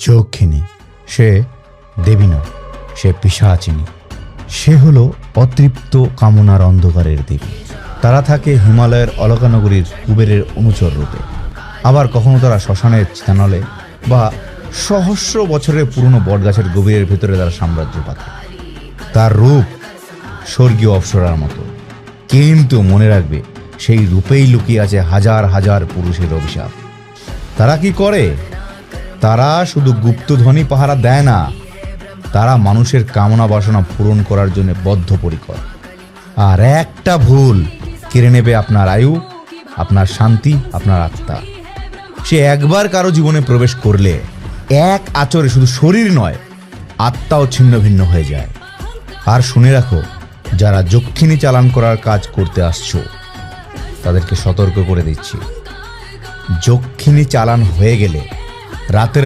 যক্ষিণী সে দেবী নয়, সে পিশাচিনী। সে হলো অতৃপ্ত কামনার অন্ধকারের দেবী। তারা থাকে হিমালয়ের অলকানগরীর কুবেরের অনুচর রূপে। আবার কখনো তারা শ্মশানের চিতানলে বা সহস্র বছরের পুরনো বটগাছের গভীরের ভেতরে তারা সাম্রাজ্য পাতে। তার রূপ স্বর্গীয় অপ্সরার মতো, কিন্তু মনে রাখবে সেই রূপেই লুকিয়ে আছে হাজার হাজার পুরুষের অভিশাপ। তারা কি করে? তারা শুধু গুপ্তধনী পাহারা দেয় না, তারা মানুষের কামনা বাসনা পূরণ করার জন্য বদ্ধপরিকর। আর একটা ভুল কেড়ে নেবে আপনার আয়ু, আপনার শান্তি, আপনার আত্মা। সে একবার কারো জীবনে প্রবেশ করলে এক আচরে শুধু শরীর নয়, আত্মাও ছিন্ন ভিন্ন হয়ে যায়। আর শুনে রাখো, যারা যক্ষিণী চালান করার কাজ করতে আসছো তাদেরকে সতর্ক করে দিচ্ছি, যক্ষিণী চালান হয়ে গেলে রাতের